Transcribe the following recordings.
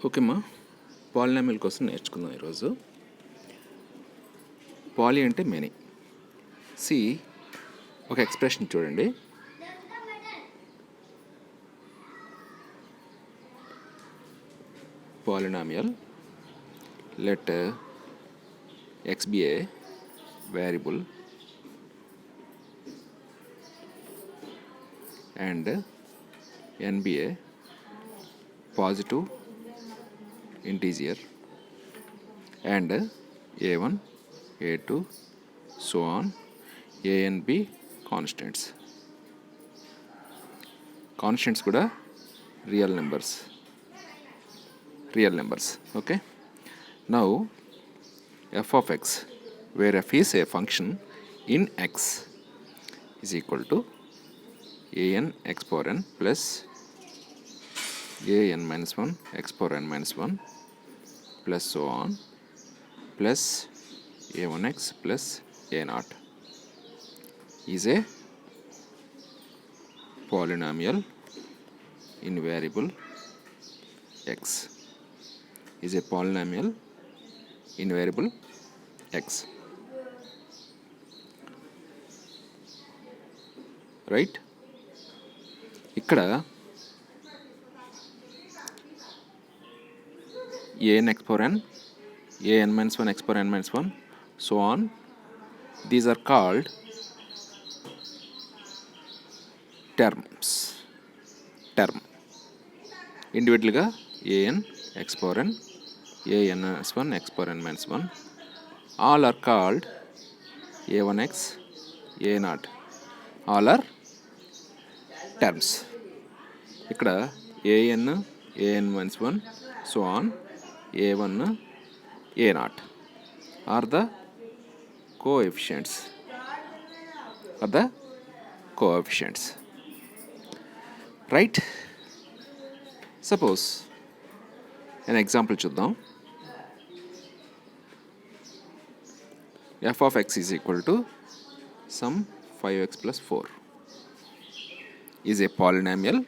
Okay అమ్మా, polynomial కోసం నేర్చుకుందాం ఈరోజు. పాలి అంటే మెనీ. సి ఒక ఎక్స్ప్రెషన్ చూడండి. Polynomial let x be a variable and n be a positive integer and a1 a2 so on an be constants కూడా real numbers. Okay, now f of x, where f is a function in x, is equal to an x power n plus an minus 1 x power n minus 1 plus so on plus a1x plus a0 is a polynomial in variable x. Is a polynomial in variable x. Right? ఇక్కడ an x power n, an minus 1 x power n minus 1, so on. These are called terms. Term. Individually an x power n, an minus 1 x power n minus 1. All are called a1x, a0. All are terms. ఇక్కడ an minus 1 so on a1 a0 are the coefficients. Right? Suppose an example చూద్దాం. f of x is equal to some 5x plus 4 is a polynomial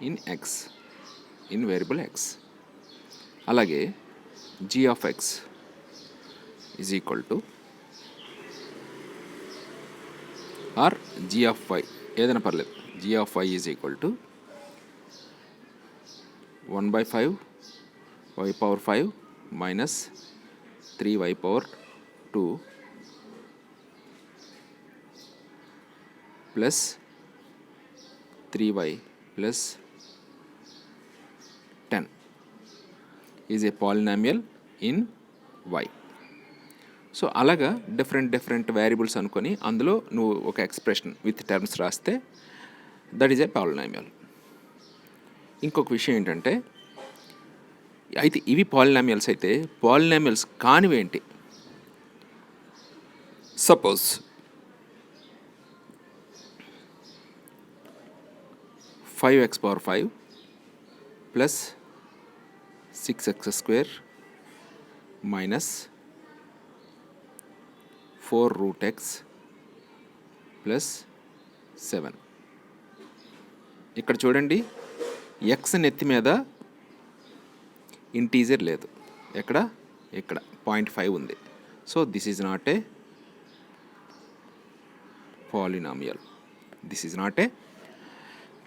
in x, in variable x. అలాగే g of x is equal to or g of y, ఏదైనా పర్లేదు, g of y is equal to 1 by 5 y power 5 minus 3y power 2 plus 3y plus 10 is a polynomial in y. So అలాగా different variables అనుకొని అందులో నువ్వు ఒక expression with terms రాస్తే that is a polynomial. ఇంకొక విషయం ఏంటంటే, అయితే ఇవి పాలినామియల్స్ అయితే పాలినామియల్స్ కానివేంటి? Suppose 5x power 5 plus 6x square minus 4 root x plus 7. ఇక్కడ చూడండి, x నెత్తి మీద ఇంటీజర్ లేదు. ఇక్కడ 0.5 ఉంది. So this is not a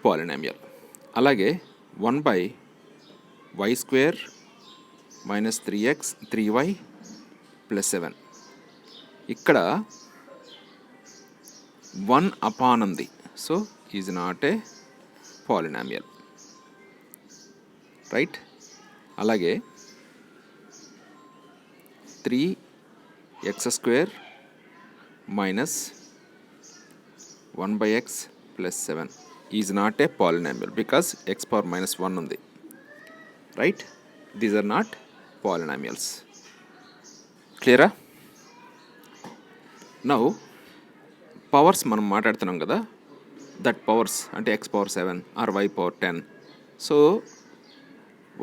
polynomial. అలాగే 1 by y square minus 3y plus 7. ఇక్కడ 1 upon ఉంది. So is not a polynomial. Right? అలాగే 3x square minus 1 by x plus 7 is not a polynomial because x power minus 1 ఉంది. Right? These are not polynomials. క్లియరా? Now powers మనం మాట్లాడుతున్నాం కదా, that powers అంటే x power 7 or y power 10. So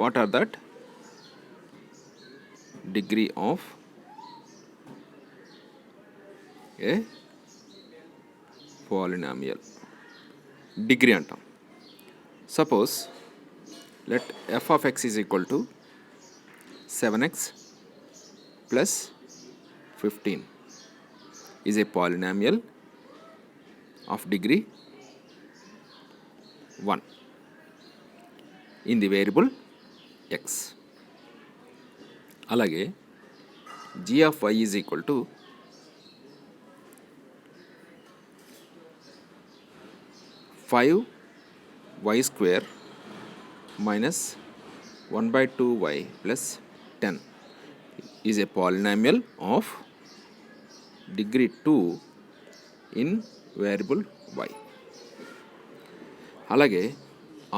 what are that? Degree of a polynomial. Degree అంటాం. Suppose let f of x is equal to 7x plus 15 is a polynomial of degree 1 in the variable x. అలాగే g of y is equal to 5y square minus 1/2y plus 10 is a polynomial of degree 2 in variable y. అలాగే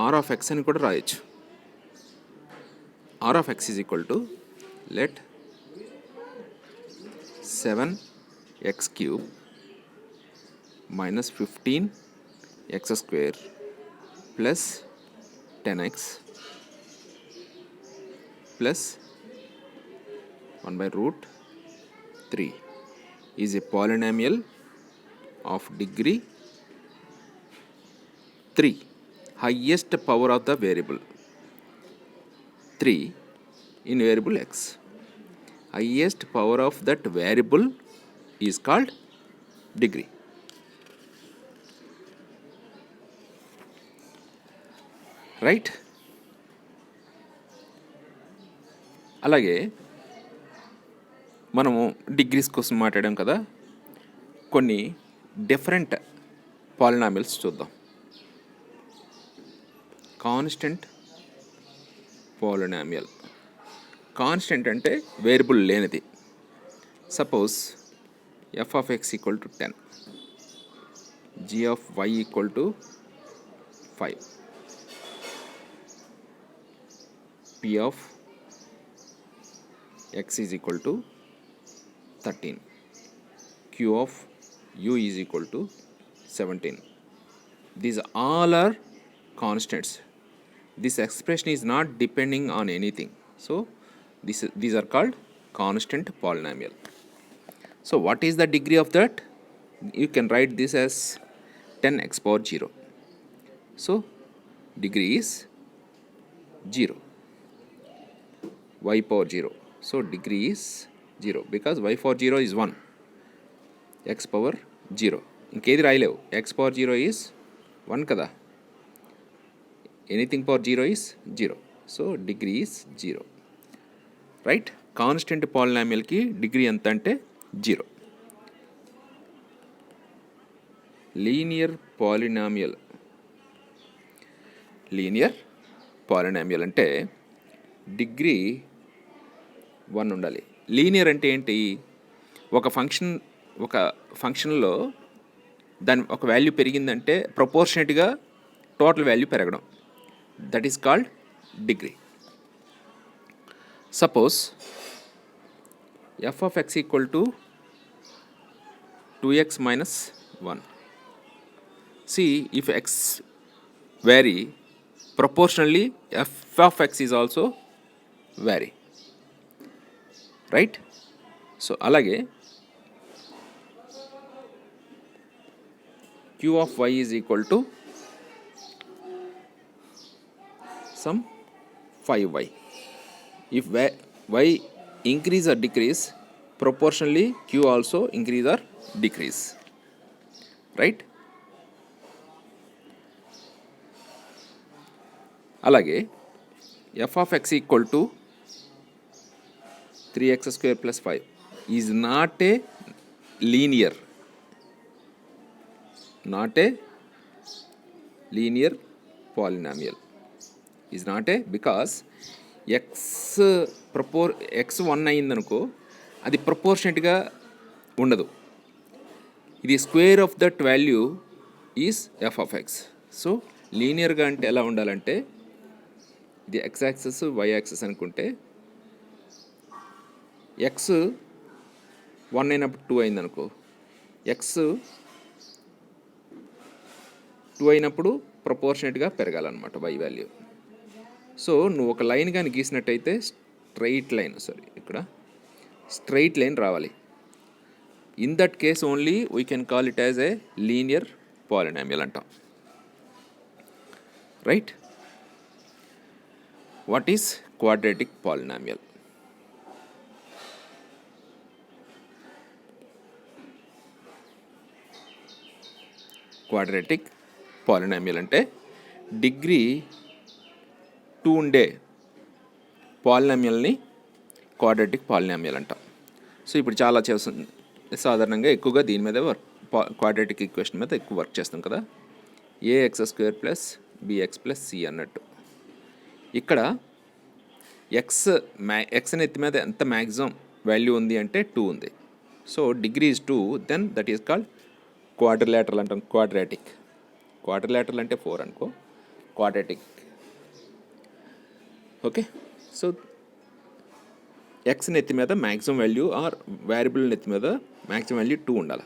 r of x అని కూడా రాయొచ్చు. r of x is equal to let 7x cube minus 15x square plus 10x plus 1/√3 is a polynomial of degree 3, highest power of the variable 3 in variable x. Highest power of that variable is called degree. Right? అలాగే మనము degrees కోసం మాట్లాడాం కదా, కొన్ని different polynomials చూద్దాం. Constant polynomial. Constant అంటే variable లేనిది. Suppose f of x equal to 10, g of y equal to 5, p of x is equal to 13, q of u is equal to 17. These all are constants. This expression is not depending on anything. So these are called constant polynomial. So what is the degree of that? You can write this as 10x power 0. So degree is 0, y power 0. So degree is 0 because y power 0 is 1, x power 0. ఇంకేది రాయలేవు. x power 0 is 1 కదా, anything power 0 is 0. So degree is 0. Right? Constant పాలినామియల్కి degree ఎంత అంటే 0. Linear polynomial. Linear polynomial అంటే degree 1 ఉండాలి. Linear అంటే ఏంటి? ఒక ఫంక్షన్లో దాని ఒక వాల్యూ పెరిగిందంటే ప్రపోర్షనేట్గా టోటల్ వాల్యూ పెరగడం, that is called degree. Suppose f of x equal to 2x minus 1. See, if x vary, proportionally f of x is also vary. Right? So alage q of y is equal to some 5y. If y increase or decrease, proportionally q also increase or decrease. Right? alage f of x equal to 3x square plus 5 is not a linear polynomial. Is not a, because x 1 అయిందనుకో అది ప్రపోర్షనేట్గా ఉండదు. ఇది square of that value is f of x. So లీనియర్గా అంటే ఎలా ఉండాలంటే ఇది ఎక్స్ యాక్సెస్ వై యాక్సెస్ అనుకుంటే ఎక్స్ 1 అయినప్పుడు 2 అయిందనుకో, ఎక్స్ 2 అయినప్పుడు ప్రపోర్షనేట్గా పెరగాలన్నమాట వై వాల్యూ. సో నువ్వు ఒక లైన్ కానీ గీసినట్టయితే ఇక్కడ స్ట్రైట్ లైన్ రావాలి. In that case only we can call it as a linear polynomial అంటాం. right? What is quadratic polynomial? Quadratic polynomial అంటే డిగ్రీ 2 ఉండే పాలినామియల్ని క్వాడ్రాటిక్ పాలినామియల్ అంటాం. సో ఇప్పుడు చాలా చేస్తుంది, సాధారణంగా ఎక్కువగా దీని మీద క్వాడ్రాటిక్ ఈక్వేషన్ మీద ఎక్కువ వర్క్ చేస్తాం కదా. ax² plus bx plus c అన్నట్టు. ఇక్కడ ఎక్స్ నెత్తి మీద ఎంత మ్యాక్సిమం వాల్యూ ఉంది అంటే 2 ఉంది. So degree is 2, then that is called quadrilateral అంటాం. క్వాడ్రిలేటరల్ అంటే 4 అనుకో, క్వాడ్రాటిక్. ఓకే, సో ఎక్స్ నెత్తి మీద మ్యాక్సిమం వాల్యూ ఆర్ వేరియబుల్ నెత్తి మీద మ్యాక్సిమం వాల్యూ 2 ఉండాలి.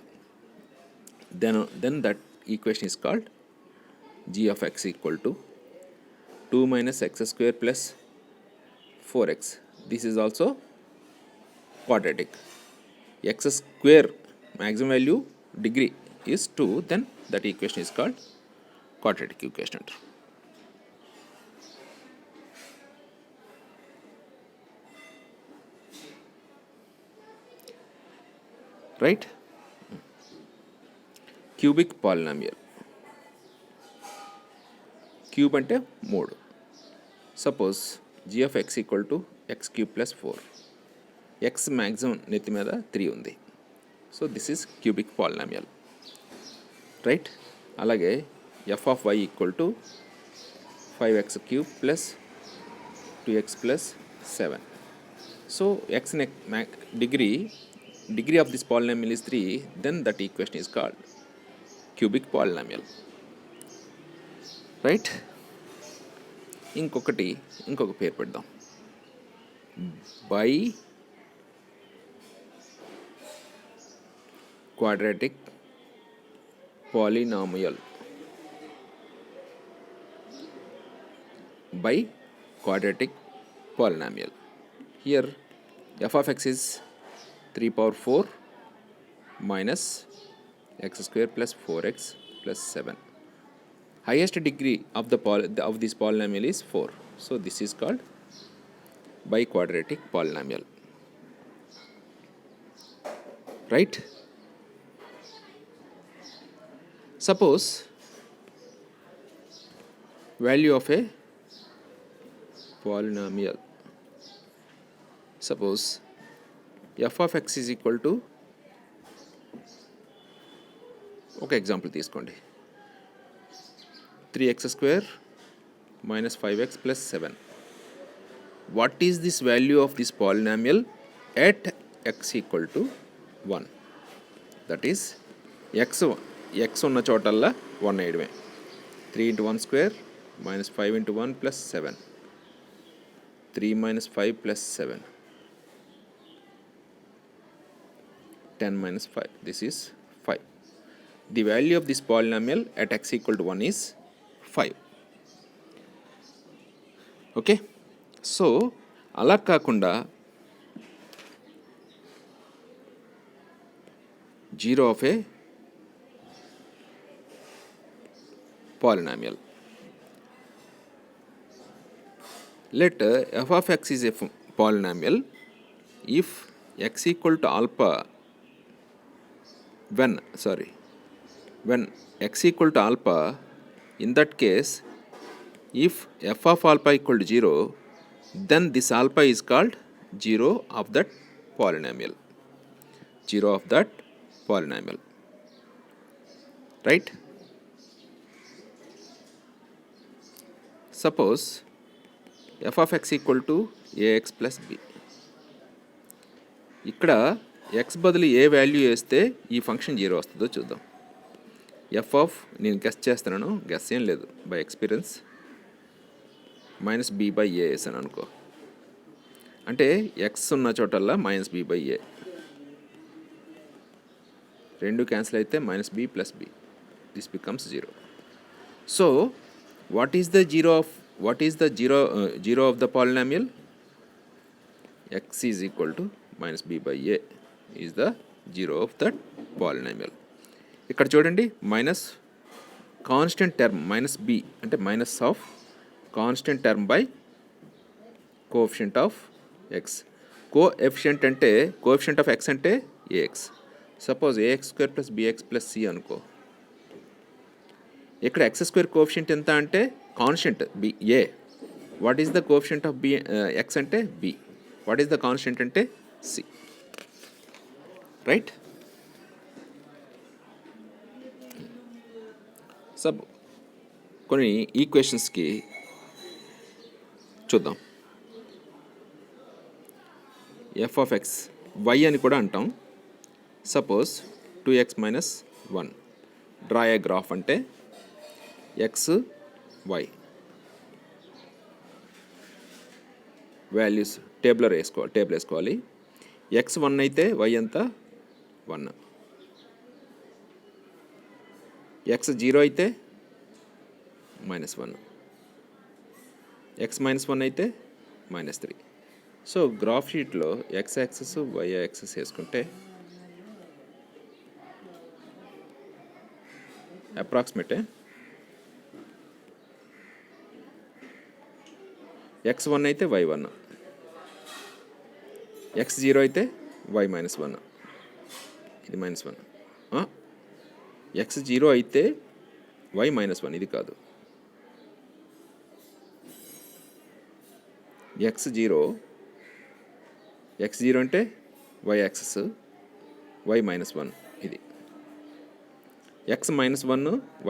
Then that equation is called g of x equal to 2 minus x² plus 4x. This is also quadratic. X square maximum value degree is 2, then that equation is called quadratic equation. Right? Cubic polynomial. Cube అంటే 3. Suppose g of x equal to x³ plus 4. X maximum నెత్తి మీద 3 ఉంది. So this is cubic polynomial, right? అలాగే f of y equal to 5x³ plus 2x plus 7. So x degree of this polynomial is 3, then that equation is called cubic polynomial. Right? ఇంకొక పేరు పెడదాం, by quadratic polynomial. By quadratic polynomial. Here f of x is 3 power 4 minus x² plus 4x plus 7. Highest degree of this polynomial is 4. So this is called biquadratic polynomial, right? Suppose value of a polynomial, suppose f of x is equal to, ఒక example తీసుకోండి, 3x² minus 5x plus 7. What is this value of this polynomial at x equal to 1? That is x ఉన్న చోటల్లా 1 వేయడమే. 3 into 1 square minus 5 into 1 plus 7. 3 minus 5 plus 7. 10 minus 5. This is 5. The value of this polynomial at x equal to 1 is 5. Okay, so అలా కాకుండా 0 of a polynomial. Let f of x is a polynomial if x equal to alpha when x equal to alpha. In that case, if f of alpha equal to 0, then this alpha is called 0 of that polynomial. 0 of that polynomial, right? Suppose f of x equal to ax plus b. ఇక్కడ x బదులు ఏ value వేస్తే ఈ function 0 వస్తుందో చూద్దాం. F of, నేను guess చేస్తున్నాను, guess ఏం లేదు, by experience, minus b by a వేసాను అనుకో. అంటే ఎక్స్ ఉన్న చోటల్లా మైనస్ బి బై ఏ, రెండు క్యాన్సిల్ అయితే minus b plus b, this becomes 0. So what is the zero of the polynomial? X is equal to minus b by a is the zero of that polynomial. ఇక్కడ చూడండి, minus constant term minus b అంటే minus of constant term by coefficient of x. Coefficient అంటే coefficient of x అంటే a x. Suppose a x square plus b x plus c అనుకో. ఇక్కడ x square coefficient ఎంత అంటే constant b a. What is the coefficient of b x అంటే b. What is the constant అంటే c. Right. సబ్ కొన్ని ఈక్వేషన్స్కి చూద్దాం. ఎఫ్ ఆఫ్ ఎక్స్ వై అని కూడా అంటాం. సపోజ్ 2x మైనస్ 1 డ్రా ఏ గ్రాఫ్ అంటే ఎక్స్ వై వాల్యూస్ టేబుల్ వేసుకోవాలి. ఎక్స్ 1 అయితే వై ఎంత 1, ఎక్స్ 0 అయితే -1, ఎక్స్ -1 అయితే -3. సో గ్రాఫ్ షీట్లో ఎక్స్ యాక్సెస్ వై యాక్సెస్ వేసుకుంటే అప్రాక్సిమేటే x1 అయితే y1, x0 అయితే y -1, ఇది -1. x0 అయితే y -1, ఇది కాదు. x0 అంటే y యాక్సెస్ y -1, ఇది x -1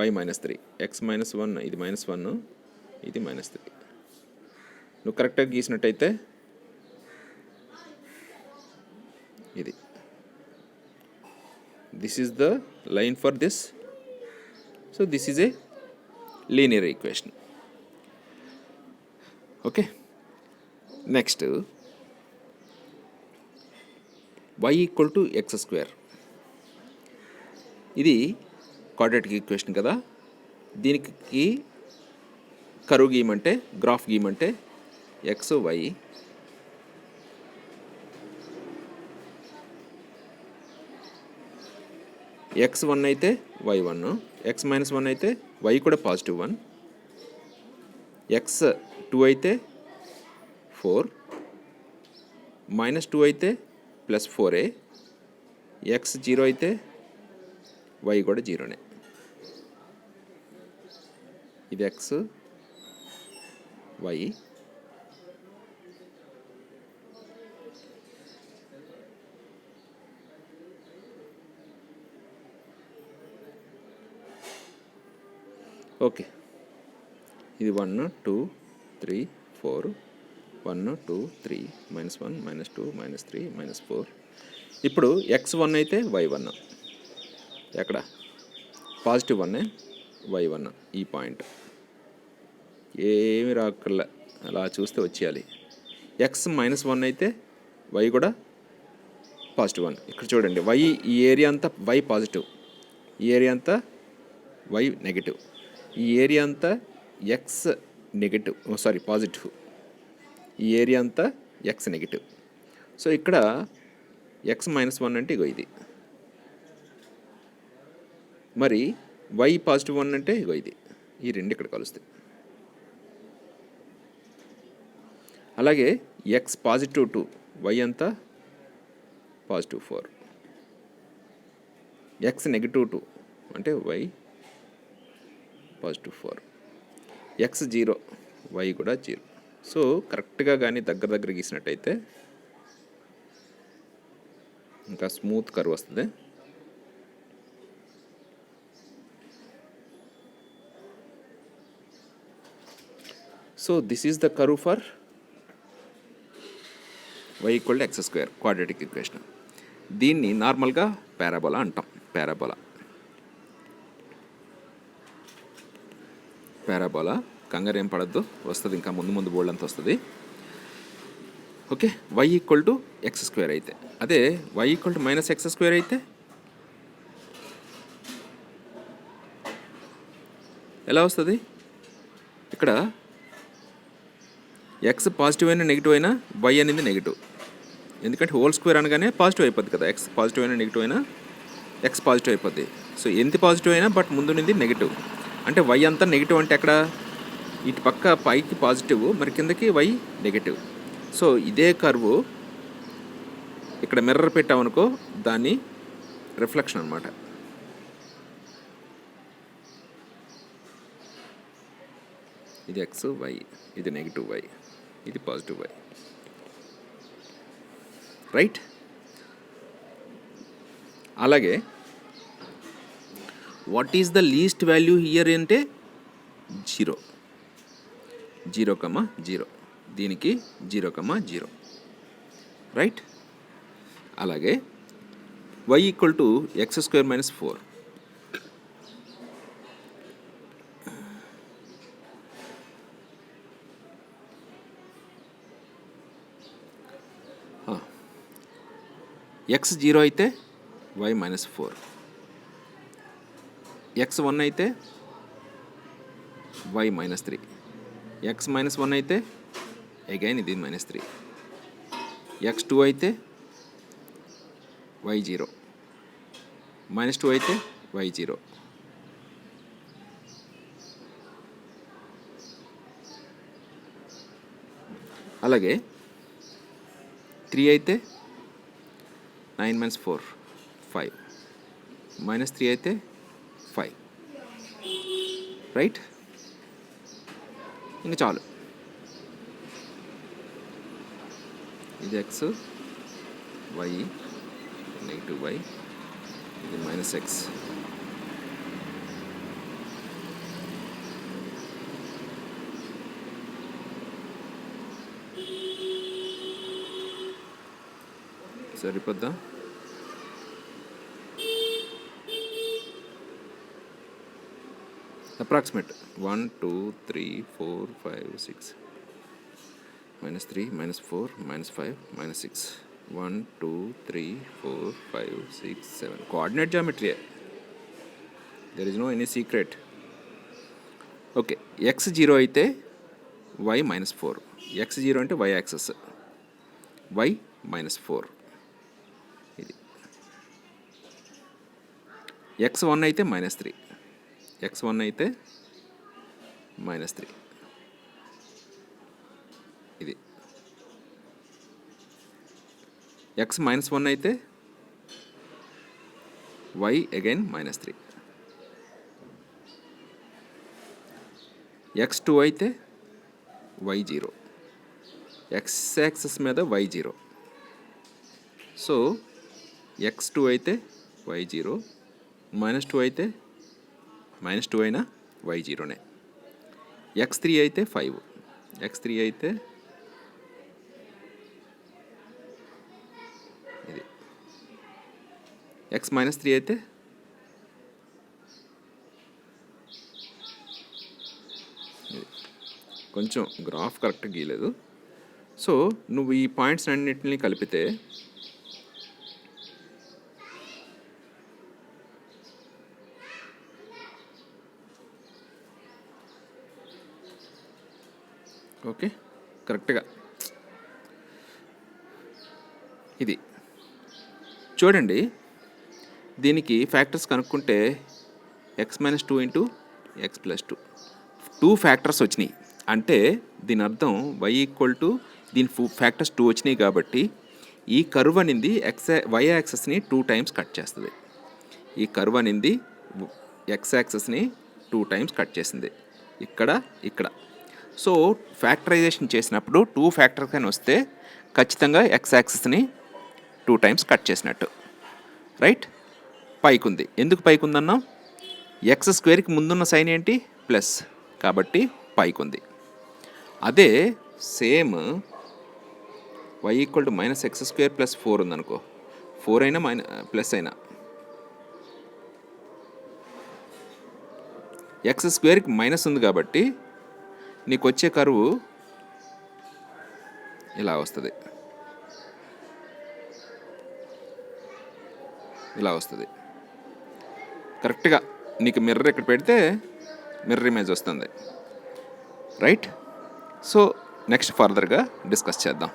y -3, x -1 ఇది -1, ఇది -3. నువ్వు కరెక్ట్గా గీసినట్టయితే ఇది this is the line for this. So this is a linear equation. Okay. Next y = x². ఇది క్వాడ్రాటిక్ ఈక్వేషన్ కదా. దీనికి కరువు గీయమంటే గ్రాఫ్ గీయమంటే ఎక్స్ వై x1 అయితే y1, x -1 అయితే y కూడా +1, x2 అయితే 4, -2 అయితే +4a, x0 అయితే y కూడా 0నే. ఇది x y. ఓకే. ఇది 1 2 3 4, 1 2 3 -1 -2 -3 -4. ఇప్పుడు x1 అయితే y1, ఎక్కడ +1 y1, ఈ పాయింట్ ఏమి రాకల్లా అలా చూస్తే వచ్చేయాలి. x -1 అయితే y కూడా +1. ఇక్కడ చూడండి y, ఈ ఏరియా అంతా y పాజిటివ్, ఈ ఏరియా అంతా y నెగిటివ్, ఈ ఏరియా అంతా x నెగిటివ్ పాజిటివ్, ఈ ఏరియా అంతా x నెగిటివ్. సో ఇక్కడ x -1 అంటే ఇగో ఇది, మరి y +1 అంటే ఇగో ఇది, ఈ రెండు ఇక్కడ కలుస్తాయి. అలాగే x +2 y అంతా +4, x -2 అంటే y +4, x0 y కూడా 0. సో కరెక్ట్గా కానీ దగ్గర గీసినట్టయితే ఇంకా స్మూత్ కర్వ్ వస్తుంది. So this is the curve for y = x² quadratic equation. దీన్ని నార్మల్గా పారాబోలా అంటాం. పారాబోలా కంగారు ఏం పడద్దు, వస్తుంది, ఇంకా ముందు బోల్డ్ అంతా వస్తుంది. ఓకే. y = x² అయితే, అదే y = -x² అయితే ఎలా వస్తుంది? ఇక్కడ x పాజిటివ్ అయినా నెగిటివ్ అయినా y అనేది నెగిటివ్, ఎందుకంటే హోల్ స్క్వేర్ అనగానే పాజిటివ్ అయిపోద్ది కదా. x పాజిటివ్ అయినా నెగిటివ్ అయినా x పాజిటివ్ అయిపోద్ది. సో ఎంత పాజిటివ్ అయినా బట్ ముందు నుండి నెగిటివ్. అంటే y అంతా నెగిటివ్ అంటే ఎక్కడ ఇటు పక్క పైకి పాజిటివ్, మరి కిందకి y నెగిటివ్. సో ఇదే కర్వ్ ఇక్కడ మిర్రర్ పెట్టామనుకో దాన్ని రిఫ్లెక్షన్ అనమాట. ఇది ఎక్స్, వై, ఇది నెగిటివ్ వై, ఇది పాజిటివ్ వై, రైట్. అలాగే what is the least value here అంటే 0, 0,0, దీనికి 0,0, రైట్. అలాగే y equal to x² - 4. x 0 అయితే y -4, x 1 అయితే y -3, x -1 అయితే అగైన్ ఇది -3, x 2 అయితే y 0, -2 అయితే y 0. అలాగే 3 అయితే 9 - 4 5, -3 అయితే 5, రైట్. ఇంకా చాలు. ఇది ఎక్స్, వై, నెగిటివ్ వై, ఇది -x. సరిపోద్దా? Approximate 1 2 3 4 5 6 -3 -4 -5 -6 1 2 3 4 5 6 7 coordinate geometry. There is no any secret. Okay, x 0 అయితే y -4, x 0 అంటే y యాక్సెస్, y -4. ఇది x 1 అయితే -3, x 1 అయితే -3, ఇది x -1 అయితే y అగైన్ -3, x 2 అయితే y 0, x యాక్సెస్ మీద y 0. సో x 2 అయితే y 0, -2 అయితే -2 అయినా y 0నే. x 3 అయితే 5, x 3 అయితే ఇది, x -3 అయితే ఇది. కొంచెం గ్రాఫ్ కరెక్ట్గా గీయలేదు. సో నువ్వు ఈ పాయింట్స్ అన్నింటినీ కలిపితే ఓకే కరెక్ట్గా ఇది చూడండి. దీనికి ఫ్యాక్టర్స్ కనుక్కుంటే x - 2 × x + 2 2 ఫ్యాక్టర్స్ వచ్చినాయి. అంటే దీని అర్థం y ఈక్వల్ టు దీని ఫ్యాక్టర్స్ 2 వచ్చినాయి కాబట్టి ఈ కర్వ్ అనేది y యాక్సెస్ని 2 టైమ్స్ కట్ చేస్తుంది. ఈ కర్వ్ అనేది x యాక్సెస్ని 2 టైమ్స్ కట్ చేసింది, ఇక్కడ ఇక్కడ. సో ఫ్యాక్టరైజేషన్ చేసినప్పుడు 2 ఫ్యాక్టర్స్ అని వస్తే ఖచ్చితంగా x యాక్సెస్ని 2 టైమ్స్ కట్ చేసినట్టు, రైట్. పైకి ఉంది. ఎందుకు పైకి ఉందన్నా, x² ముందున్న సైన్ ఏంటి ప్లస్, కాబట్టి పైకి ఉంది. అదే same y equal to -x² + 4 ఉందనుకో, 4 అయినా ప్లస్ అయినా x² మైనస్ ఉంది కాబట్టి నీకు వచ్చే కరువు ఇలా వస్తుంది, ఇలా వస్తుంది. కరెక్ట్గా నీకు మిర్రర్ ఇక్కడ పెడితే మిర్రర్ ఇమేజ్ వస్తుంది, రైట్. సో నెక్స్ట్ ఫర్దర్గా డిస్కస్ చేద్దాం.